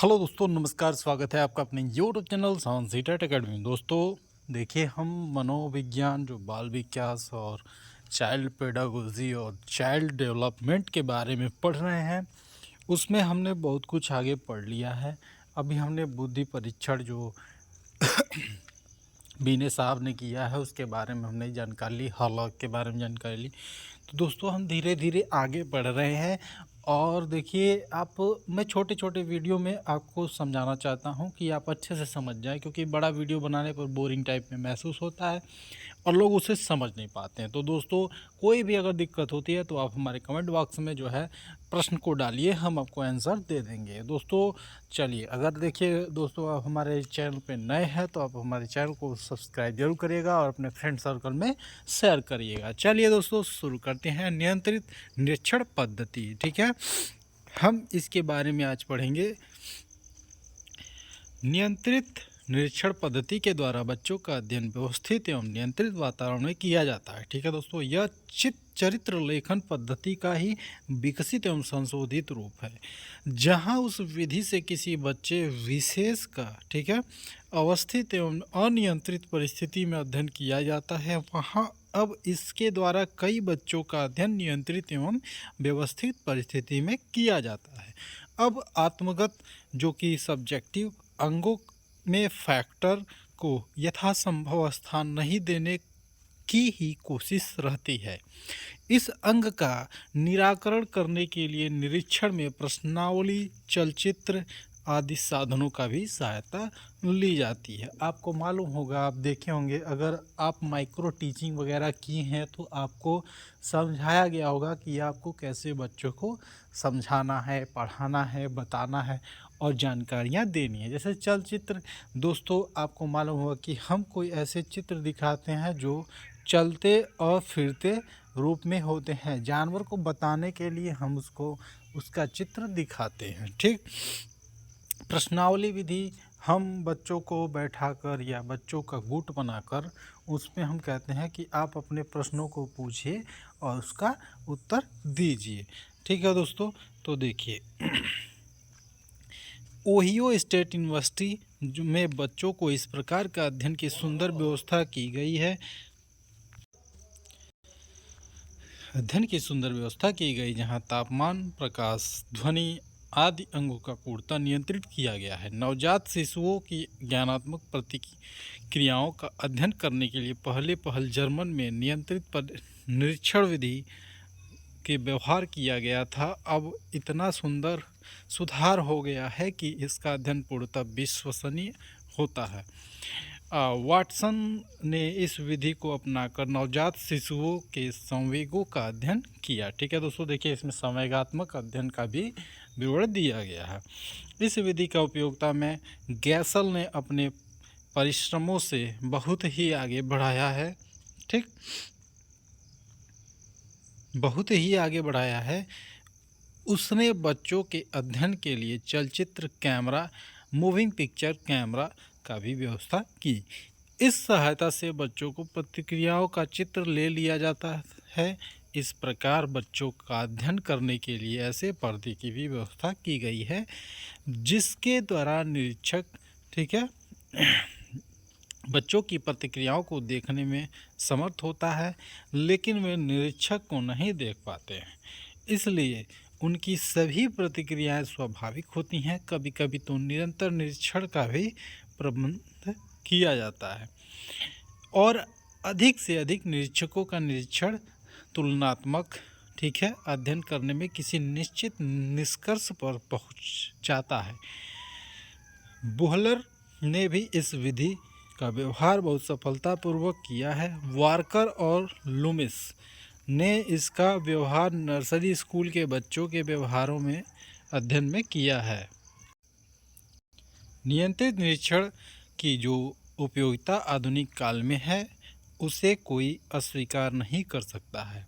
Hello दोस्तों, नमस्कार। स्वागत है आपका अपने YouTube channel science CTET academy में। दोस्तों देखिए, हम मनोविज्ञान जो बाल विकास और चाइल्ड पेडागोजी और चाइल्ड डेवलपमेंट के बारे में पढ़ रहे हैं। उसमें हमने बहुत कुछ आगे पढ़ लिया है। अभी हमने बुद्धि परीक्षण जो बीने साहब ने किया है उसके बारे में हमने जानकारी ली, हॉलॉग के बारे में जानकारी ली। तो दोस्तों हम धीरे धीरे आगे बढ़ रहे हैं। और देखिए, आप मैं छोटे छोटे वीडियो में आपको समझाना चाहता हूं कि आप अच्छे से समझ जाएं, क्योंकि बड़ा वीडियो बनाने पर बोरिंग टाइप में महसूस होता है और लोग उसे समझ नहीं पाते हैं। तो दोस्तों, कोई भी अगर दिक्कत होती है तो आप हमारे कमेंट बॉक्स में जो है प्रश्न को डालिए, हम आपको आंसर दे देंगे। दोस्तों चलिए, अगर देखिए दोस्तों, आप हमारे चैनल पे नए हैं तो आप हमारे चैनल को सब्सक्राइब जरूर करिएगा और अपने फ्रेंड सर्कल में शेयर करिएगा। चलिए दोस्तों, शुरू करते हैं नियंत्रित निरीक्षण पद्धति। ठीक है, हम इसके बारे में आज पढ़ेंगे। नियंत्रित निरीक्षण पद्धति के द्वारा बच्चों का अध्ययन व्यवस्थित एवं नियंत्रित वातावरण में किया जाता है। ठीक है दोस्तों, यह चरित्र लेखन पद्धति का ही विकसित एवं संशोधित रूप है, जहां उस विधि से किसी बच्चे विशेष का, ठीक है, अवस्थित एवं अनियंत्रित परिस्थिति में अध्ययन किया जाता है। वहां अब इसके द्वारा कई बच्चों का अध्ययन नियंत्रित एवं व्यवस्थित परिस्थिति में किया जाता है। अब आत्मगत जो कि सब्जेक्टिव अंगों में फैक्टर को यथासंभव स्थान नहीं देने की ही कोशिश रहती है। इस अंग का निराकरण करने के लिए निरीक्षण में प्रश्नावली, चलचित्र आदि साधनों का भी सहायता ली जाती है। आपको मालूम होगा, आप देखे होंगे, अगर आप माइक्रो टीचिंग वगैरह की हैं तो आपको समझाया गया होगा कि आपको कैसे बच्चों को समझाना है, पढ़ाना है, बताना है और जानकारियाँ देनी है। जैसे चलचित्र, दोस्तों आपको मालूम होगा कि हम कोई ऐसे चित्र दिखाते हैं जो चलते और फिरते रूप में होते हैं। जानवर को बताने के लिए हम उसका चित्र दिखाते हैं। ठीक, प्रश्नावली विधि, हम बच्चों को बैठाकर या बच्चों का गुट बनाकर उसमें हम कहते हैं कि आप अपने प्रश्नों को पूछिए और उसका उत्तर दीजिए। ठीक है दोस्तों, तो देखिए, ओहियो स्टेट यूनिवर्सिटी में बच्चों को इस प्रकार का अध्ययन की सुंदर व्यवस्था की गई है। अध्ययन की सुंदर व्यवस्था की गई, जहां तापमान, प्रकाश, ध्वनि आदि अंगों का पूर्णतः नियंत्रित किया गया है। नवजात शिशुओं की ज्ञानात्मक प्रतिक्रियाओं का अध्ययन करने के लिए पहल जर्मन में नियंत्रित निरीक्षण विधि के व्यवहार किया गया था। अब इतना सुंदर सुधार हो गया है कि इसका अध्ययन पूर्णतः विश्वसनीय होता है। वाटसन ने इस विधि को अपनाकर नवजात शिशुओं के संवेगों का अध्ययन किया। ठीक है दोस्तों, देखिए इसमें संवेगात्मक अध्ययन का भी विवरण दिया गया है। इस विधि का उपयोगिता में गैसल ने अपने परिश्रमों से बहुत ही आगे बढ़ाया है। ठीक, बहुत ही आगे बढ़ाया है। उसने बच्चों के अध्ययन के लिए चलचित्र कैमरा, मूविंग पिक्चर कैमरा का भी व्यवस्था की। इस सहायता से बच्चों को प्रतिक्रियाओं का चित्र ले लिया जाता है। इस प्रकार बच्चों का अध्ययन करने के लिए ऐसे पर्दे की भी व्यवस्था की गई है, जिसके द्वारा निरीक्षक, ठीक है, बच्चों की प्रतिक्रियाओं को देखने में समर्थ होता है, लेकिन वे निरीक्षक को नहीं देख पाते हैं, इसलिए उनकी सभी प्रतिक्रियाएं स्वाभाविक होती हैं। कभी कभी तो निरंतर निरीक्षण का भी प्रबंध किया जाता है और अधिक से अधिक निरीक्षकों का निरीक्षण तुलनात्मक, ठीक है, अध्ययन करने में किसी निश्चित निष्कर्ष पर पहुंच जाता है। बोहलर ने भी इस विधि का व्यवहार बहुत सफलतापूर्वक किया है। वार्कर और लूमिस ने इसका व्यवहार नर्सरी स्कूल के बच्चों के व्यवहारों में अध्ययन में किया है। नियंत्रित निरीक्षण की जो उपयोगिता आधुनिक काल में है, उसे कोई अस्वीकार नहीं कर सकता है।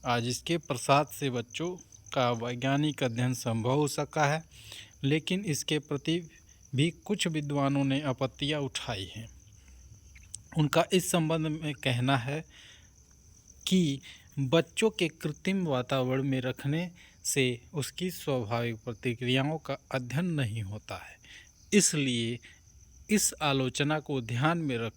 आज इसके प्रसाद से बच्चों का वैज्ञानिक अध्ययन संभव हो सका है, लेकिन इसके प्रति भी कुछ विद्वानों ने आपत्तियां उठाई हैं। उनका इस संबंध में कहना है कि बच्चों के कृत्रिम वातावरण में रखने से उसकी स्वाभाविक प्रतिक्रियाओं का अध्ययन नहीं होता है। इसलिए इस आलोचना को ध्यान में रख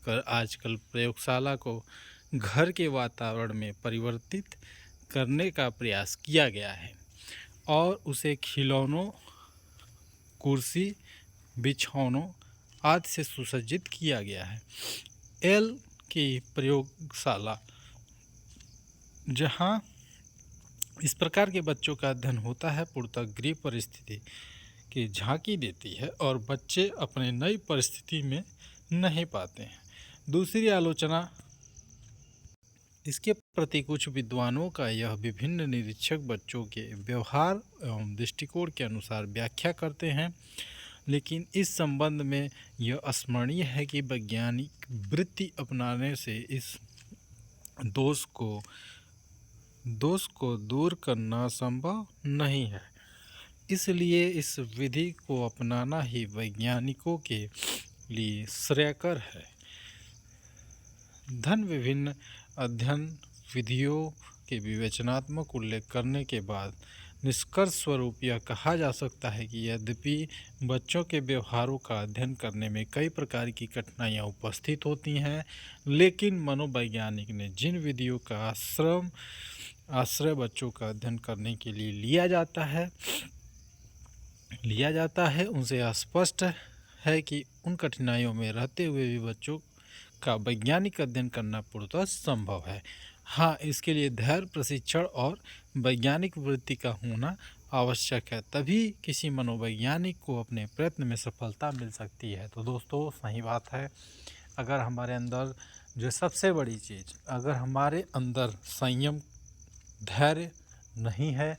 कर आजकल प्रयोगशाला को घर के वातावरण में परिवर्तित करने का प्रयास किया गया है और उसे खिलौनों, कुर्सी, बिछौनों आदि से सुसज्जित किया गया है। एल की प्रयोगशाला, जहाँ इस प्रकार के बच्चों का अध्ययन होता है, पूर्वगृह परिस्थिति की झांकी देती है और बच्चे अपने नई परिस्थिति में नहीं पाते हैं। दूसरी आलोचना, इसके प्रति कुछ विद्वानों का यह विभिन्न निरीक्षक बच्चों के व्यवहार एवं दृष्टिकोण के अनुसार व्याख्या करते हैं, लेकिन इस संबंध में यह स्मरणीय है कि वैज्ञानिक वृत्ति अपनाने से इस दोष को दूर करना संभव नहीं है। इसलिए इस विधि को अपनाना ही वैज्ञानिकों के लिए श्रेयकर है। धन विभिन्न अध्ययन विधियों के विवेचनात्मक उल्लेख करने के बाद निष्कर्ष स्वरूप यह कहा जा सकता है कि यद्यपि बच्चों के व्यवहारों का अध्ययन करने में कई प्रकार की कठिनाइयाँ उपस्थित होती हैं, लेकिन मनोवैज्ञानिक ने जिन विधियों का आश्रय बच्चों का अध्ययन करने के लिए लिया जाता है उनसे स्पष्ट है कि उन कठिनाइयों में रहते हुए भी बच्चों का वैज्ञानिक अध्ययन करना पूर्णतः संभव है। हाँ, इसके लिए धैर्य, प्रशिक्षण और वैज्ञानिक वृत्ति का होना आवश्यक है, तभी किसी मनोवैज्ञानिक को अपने प्रयत्न में सफलता मिल सकती है। तो दोस्तों, सही बात है, अगर हमारे अंदर जो सबसे बड़ी चीज़, अगर हमारे अंदर संयम, धैर्य नहीं है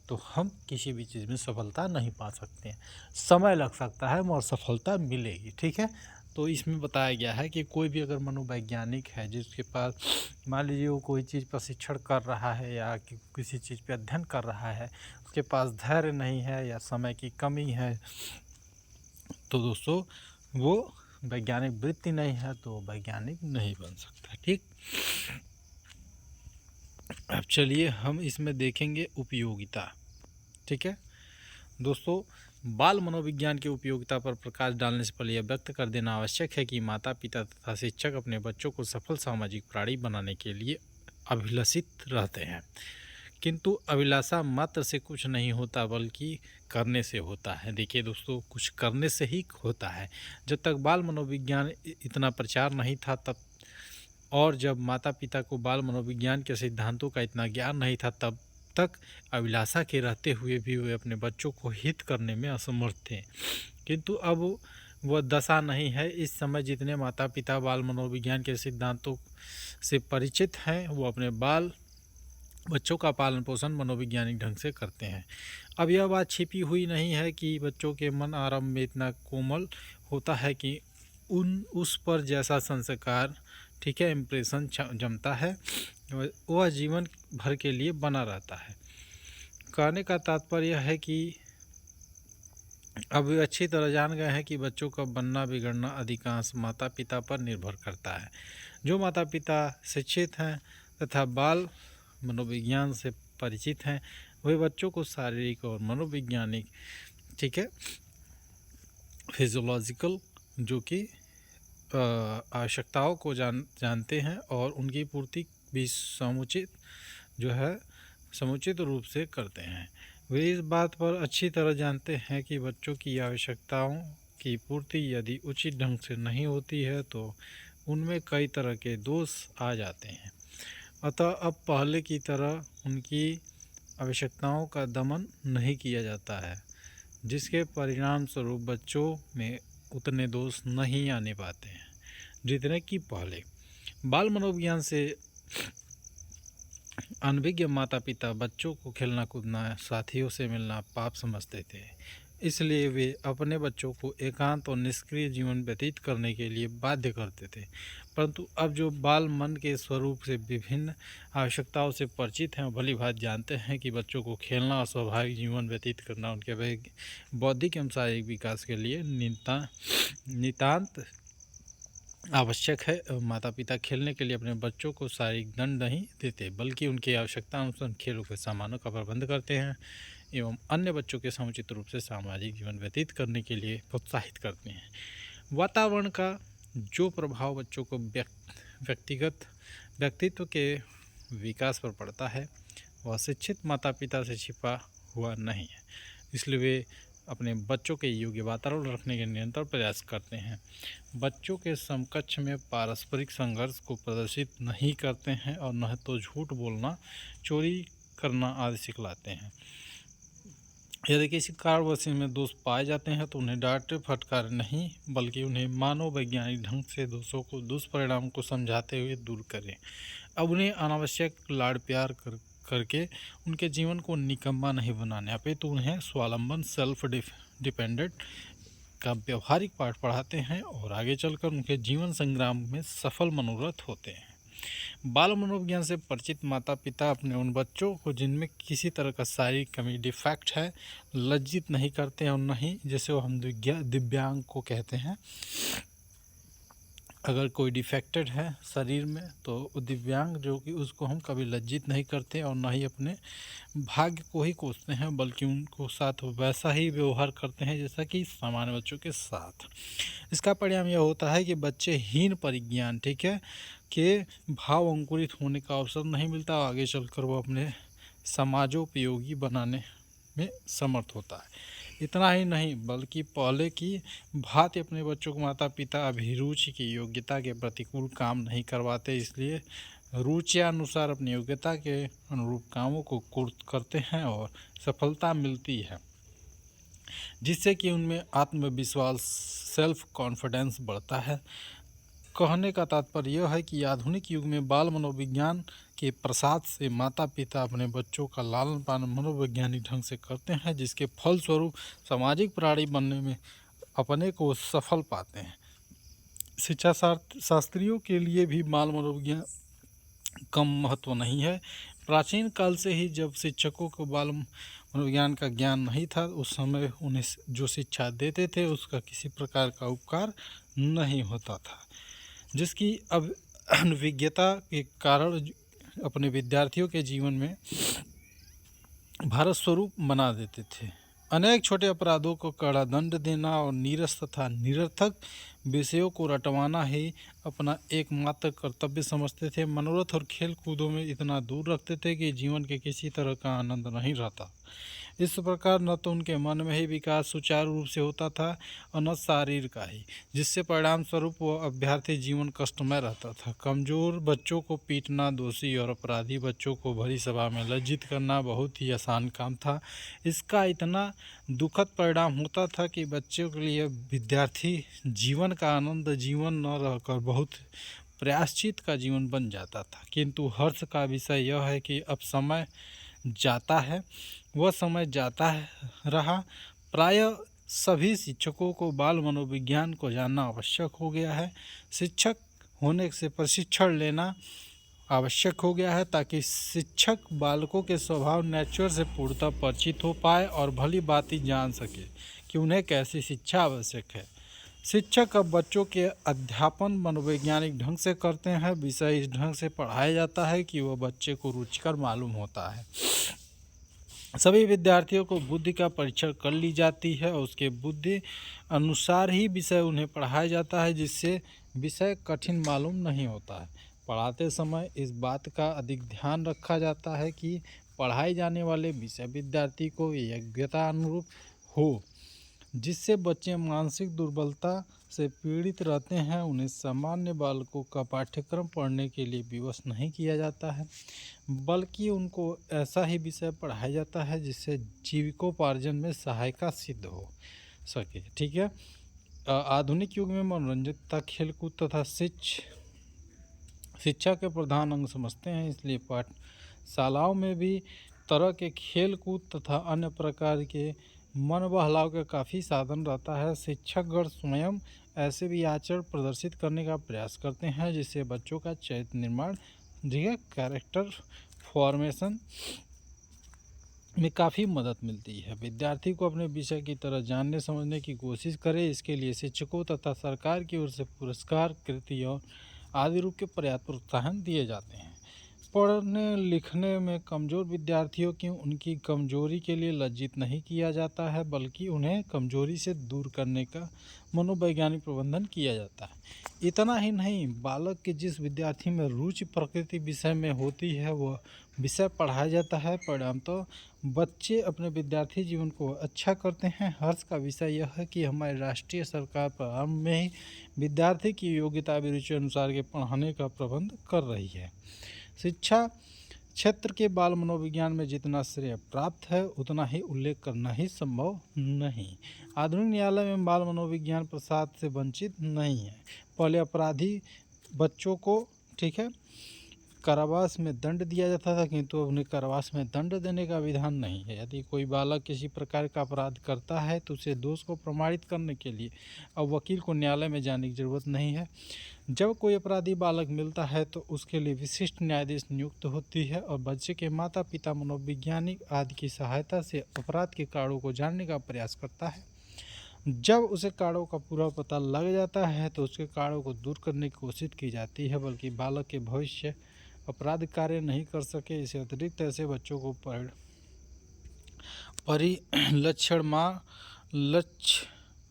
तो हम किसी भी चीज़ में सफलता नहीं पा सकते हैं। समय लग सकता है और सफलता मिलेगी, ठीक है। तो इसमें बताया गया है कि कोई भी अगर मनोवैज्ञानिक है जिसके पास, मान लीजिए वो कोई चीज़ प्रशिक्षण कर रहा है या किसी चीज़ पे अध्ययन कर रहा है, उसके पास धैर्य नहीं है या समय की कमी है, तो दोस्तों वो वैज्ञानिक वृत्ति नहीं है तो वैज्ञानिक नहीं बन सकता, ठीक। अब चलिए हम इसमें देखेंगे उपयोगिता, ठीक है। दोस्तों, बाल मनोविज्ञान की उपयोगिता पर प्रकाश डालने से पहले यह व्यक्त कर देना आवश्यक है कि माता पिता तथा शिक्षक अपने बच्चों को सफल सामाजिक प्राणी बनाने के लिए अभिलषित रहते हैं, किंतु अभिलाषा मात्र से कुछ नहीं होता बल्कि करने से होता है। देखिए दोस्तों, कुछ करने से ही होता है। जब तक बाल मनोविज्ञान इतना प्रचार नहीं था तब, और जब माता पिता को बाल मनोविज्ञान के सिद्धांतों का इतना ज्ञान नहीं था तब तक अभिलाषा के रहते हुए भी वे अपने बच्चों को हित करने में असमर्थ थे। किंतु अब वह दशा नहीं है। इस समय जितने माता पिता बाल मनोविज्ञान के सिद्धांतों से परिचित हैं वो अपने बच्चों का पालन पोषण मनोवैज्ञानिक ढंग से करते हैं। अब यह बात छिपी हुई नहीं है कि बच्चों के मन आरंभ में इतना कोमल होता है कि उस पर जैसा संस्कार, ठीक है, इम्प्रेशन जमता है वह जीवन भर के लिए बना रहता है। कहने का तात्पर्य यह है कि अब वे अच्छी तरह जान गए हैं कि बच्चों का बनना बिगड़ना अधिकांश माता पिता पर निर्भर करता है। जो माता पिता शिक्षित हैं तथा बाल मनोविज्ञान से परिचित हैं वे बच्चों को शारीरिक और मनोवैज्ञानिक, ठीक है, फिजियोलॉजिकल जो कि आवश्यकताओं को जानते हैं और उनकी पूर्ति भी समुचित रूप से करते हैं। वे इस बात पर अच्छी तरह जानते हैं कि बच्चों की आवश्यकताओं की पूर्ति यदि उचित ढंग से नहीं होती है तो उनमें कई तरह के दोष आ जाते हैं। अतः अब पहले की तरह उनकी आवश्यकताओं का दमन नहीं किया जाता है, जिसके परिणाम स्वरूप बच्चों में उतने दोष नहीं आने पाते हैं जितने कि पहले। बाल मनोविज्ञान से अनभिज्ञ माता पिता बच्चों को खेलना कूदना, साथियों से मिलना पाप समझते थे, इसलिए वे अपने बच्चों को एकांत और निष्क्रिय जीवन व्यतीत करने के लिए बाध्य करते थे। परंतु अब जो बाल मन के स्वरूप से विभिन्न आवश्यकताओं से परिचित हैं, भली भांति जानते हैं कि बच्चों को खेलना और स्वाभाविक जीवन व्यतीत करना उनके बौद्धिक एवं शारीरिक विकास के लिए नितांत आवश्यक है। माता पिता खेलने के लिए अपने बच्चों को शारीरिक दंड नहीं देते, बल्कि उनकी आवश्यकता अनुसार खेलों के सामानों का प्रबंध करते हैं एवं अन्य बच्चों के समुचित रूप से सामाजिक जीवन व्यतीत करने के लिए प्रोत्साहित करते हैं। वातावरण का जो प्रभाव बच्चों को व्यक्तिगत व्यक्तित्व के विकास पर पड़ता है, वह शिक्षित माता पिता से छिपा हुआ नहीं है, इसलिए वे अपने बच्चों के योग्य वातावरण रखने के निरंतर प्रयास करते हैं। बच्चों के समकक्ष में पारस्परिक संघर्ष को प्रदर्शित नहीं करते हैं और न तो झूठ बोलना, चोरी करना आदि सिखलाते हैं। यदि किसी कारणवश में दोष पाए जाते हैं तो उन्हें डांटे फटकार नहीं, बल्कि उन्हें मानव वैज्ञानिक ढंग से दोषों को दुष्परिणाम को समझाते हुए दूर करें। अब उन्हें अनावश्यक लाड़ प्यार करके उनके जीवन को निकम्मा नहीं बनाने, अपितु उन्हें स्वावलंबन सेल्फ डिपेंडेंट का व्यवहारिक पाठ पढ़ाते हैं और आगे चलकर उनके जीवन संग्राम में सफल मनोरथ होते हैं। बाल मनोविज्ञान से परिचित माता पिता अपने उन बच्चों को जिनमें किसी तरह का शारीरिक कमी डिफेक्ट है लज्जित नहीं करते हैं और नहीं, जैसे वो हम दिव्यांग को कहते हैं, अगर कोई डिफेक्टेड है शरीर में तो दिव्यांग जो कि उसको हम कभी लज्जित नहीं करते और ना ही अपने भाग्य को ही कोसते हैं, बल्कि उनको साथ वैसा ही व्यवहार करते हैं जैसा कि सामान्य बच्चों के साथ। इसका परिणाम यह होता है कि बच्चे हीन परिज्ञान, ठीक है, के भाव अंकुरित होने का अवसर नहीं मिलता और आगे चलकर वो अपने समाजोपयोगी बनाने में समर्थ होता है। इतना ही नहीं बल्कि पहले की भांति अपने बच्चों को माता पिता अभिरुचि की योग्यता के प्रतिकूल काम नहीं करवाते, इसलिए रुचियानुसार अपनी योग्यता के अनुरूप कामों को करते हैं और सफलता मिलती है, जिससे कि उनमें आत्मविश्वास सेल्फ कॉन्फिडेंस बढ़ता है। कहने का तात्पर्य यह है कि आधुनिक युग में बाल मनोविज्ञान के प्रसाद से माता पिता अपने बच्चों का लालन पालन मनोवैज्ञानिक ढंग से करते हैं, जिसके फलस्वरूप सामाजिक प्राणी बनने में अपने को सफल पाते हैं। शिक्षा शास्त्रियों के लिए भी बाल मनोविज्ञान कम महत्व नहीं है। प्राचीन काल से ही जब शिक्षकों को बाल मनोविज्ञान का ज्ञान नहीं था, उस समय उन्हें जो शिक्षा देते थे उसका किसी प्रकार का उपकार नहीं होता था, जिसकी अब अनभिज्ञता के कारण अपने विद्यार्थियों के जीवन में भारत स्वरूप बना देते थे। अनेक छोटे अपराधों को कड़ा दंड देना और नीरस तथा निरर्थक विषयों को रटवाना ही अपना एकमात्र कर्तव्य समझते थे। मनोरथ और खेल कूदों में इतना दूर रखते थे कि जीवन के किसी तरह का आनंद नहीं रहता। इस प्रकार न तो उनके मन में ही विकास सुचारू रूप से होता था और न शरीर का ही, जिससे परिणाम स्वरूप वह अभ्यर्थी जीवन कष्टमय रहता था। कमज़ोर बच्चों को पीटना, दोषी और अपराधी बच्चों को भरी सभा में लज्जित करना बहुत ही आसान काम था। इसका इतना दुखद परिणाम होता था कि बच्चों के लिए विद्यार्थी जीवन का आनंद जीवन न रहकर बहुत प्रायश्चित का जीवन बन जाता था। किंतु हर्ष का विषय यह है कि अब समय जाता है, वह समय जाता है रहा। प्रायः सभी शिक्षकों को बाल मनोविज्ञान को जानना आवश्यक हो गया है। शिक्षक होने से प्रशिक्षण लेना आवश्यक हो गया है, ताकि शिक्षक बालकों के स्वभाव नेचर से पूर्णतः परिचित हो पाए और भली बात जान सके कि उन्हें कैसी शिक्षा आवश्यक है। शिक्षक अब बच्चों के अध्यापन मनोवैज्ञानिक ढंग से करते हैं। विषय इस ढंग से पढ़ाया जाता है कि वह बच्चे को रुचिकर मालूम होता है। सभी विद्यार्थियों को बुद्धि का परीक्षण कर ली जाती है और उसके बुद्धि अनुसार ही विषय उन्हें पढ़ाया जाता है, जिससे विषय कठिन मालूम नहीं होता है। पढ़ाते समय इस बात का अधिक ध्यान रखा जाता है कि पढ़ाए जाने वाले विषय विद्यार्थी को योग्यता अनुरूप हो, जिससे बच्चे मानसिक दुर्बलता से पीड़ित रहते हैं। उन्हें सामान्य बालकों का पाठ्यक्रम पढ़ने के लिए विवश नहीं किया जाता है, बल्कि उनको ऐसा ही विषय पढ़ाया जाता है जिससे जीविकोपार्जन में सहायता सिद्ध हो सके। ठीक है। आधुनिक युग में मनोरंजन तथा खेलकूद तथा शिक्षा के प्रधान अंग समझते हैं, इसलिए पाठशालाओं में भी तरह के खेल कूद तथा अन्य प्रकार के मन बहलाव का काफ़ी साधन रहता है। शिक्षकगण स्वयं ऐसे भी आचरण प्रदर्शित करने का प्रयास करते हैं जिससे बच्चों का चरित्र निर्माण, ठीक है, कैरेक्टर फॉर्मेशन में काफ़ी मदद मिलती है। विद्यार्थी को अपने विषय की तरह जानने समझने की कोशिश करे। इसके लिए शिक्षकों तथा सरकार की ओर से पुरस्कार, कृति और आदि रूप के पर्याप्त प्रोत्साहन दिए जाते हैं। पढ़ने लिखने में कमज़ोर विद्यार्थियों की उनकी कमजोरी के लिए लज्जित नहीं किया जाता है, बल्कि उन्हें कमजोरी से दूर करने का मनोवैज्ञानिक प्रबंधन किया जाता है। इतना ही नहीं, बालक के जिस विद्यार्थी में रुचि प्रकृति विषय में होती है वह विषय पढ़ाया जाता है। परिणाम तो बच्चे अपने विद्यार्थी जीवन को अच्छा करते हैं। हर्ष का विषय यह है कि हमारी राष्ट्रीय सरकार प्रारंभ में ही विद्यार्थी की योग्यता अभिरुचि अनुसार के पढ़ाने का प्रबंध कर रही है। शिक्षा क्षेत्र के बाल मनोविज्ञान में जितना श्रेय प्राप्त है उतना ही उल्लेख करना ही संभव नहीं। आधुनिक न्यायालय में बाल मनोविज्ञान प्रसाद से वंचित नहीं है। पहले अपराधी बच्चों को ठीक है कारावास में दंड दिया जाता था, किंतु अब उन्हें कारावास में दंड देने का विधान नहीं है। यदि कोई बालक किसी प्रकार का अपराध करता है तो उसे दोष को प्रमाणित करने के लिए अब वकील को न्यायालय में जाने की जरूरत नहीं है। जब कोई अपराधी बालक मिलता है तो उसके लिए विशिष्ट न्यायाधीश नियुक्त होती है और बच्चे के माता पिता मनोवैज्ञानिक आदि की सहायता से अपराध के कारणों को जानने का प्रयास करता है। जब उसे कारणों का पूरा पता लग जाता है तो उसके कारणों को दूर करने की कोशिश की जाती है, बल्कि बालक के भविष्य अपराध कार्य नहीं कर सके। इसे अतिरिक्त ऐसे बच्चों को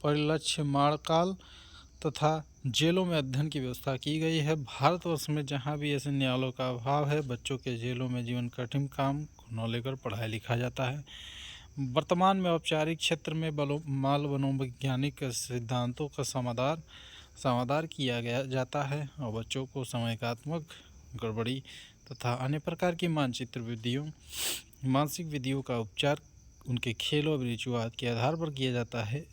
परिलक्ष्यमाणकाल तथा जेलों में अध्ययन की व्यवस्था की गई है। भारतवर्ष में जहाँ भी ऐसे न्यायालयों का अभाव है, बच्चों के जेलों में जीवन कठिन काम को न लेकर पढ़ाया लिखा जाता है। वर्तमान में औपचारिक क्षेत्र में माल मनोवैज्ञानिक सिद्धांतों का समाधान किया गया जाता है और बच्चों को समयकात्मक गड़बड़ी तथा अन्य प्रकार की मानसिक विधियों का उपचार उनके खेलों अभिरुचिवाद के आधार पर किया जाता है।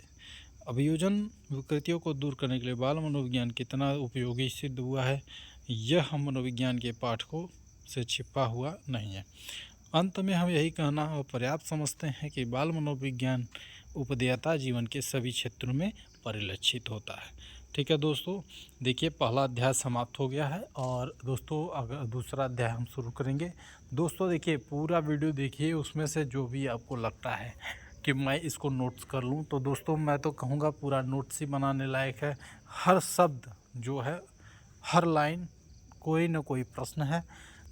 अभियोजन विकृतियों को दूर करने के लिए बाल मनोविज्ञान कितना उपयोगी सिद्ध हुआ है, यह हम मनोविज्ञान के पाठकों से छिपा हुआ नहीं है। अंत में हम यही कहना और पर्याप्त समझते हैं कि बाल मनोविज्ञान उपदेयता जीवन के सभी क्षेत्रों में परिलक्षित होता है। ठीक है दोस्तों, देखिए पहला अध्याय समाप्त हो गया है और दोस्तों अगर दूसरा अध्याय हम शुरू करेंगे। दोस्तों देखिए पूरा वीडियो देखिए, उसमें से जो भी आपको लगता है कि मैं इसको नोट्स कर लूँ तो दोस्तों मैं तो कहूँगा पूरा नोट्स ही बनाने लायक है। हर शब्द जो है, हर लाइन कोई ना कोई प्रश्न है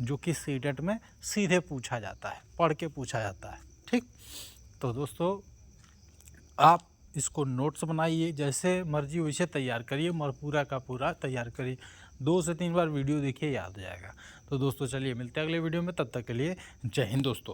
जो कि सीटेट में सीधे पूछा जाता है, पढ़ के पूछा जाता है। ठीक, तो दोस्तों आप इसको नोट्स बनाइए, जैसे मर्जी वैसे तैयार करिए, पूरा का पूरा तैयार करिए। 2 से 3 बार वीडियो देखिए, याद हो जाएगा। तो दोस्तों चलिए मिलते हैं अगले वीडियो में, तब तक के लिए जय हिंद दोस्तों।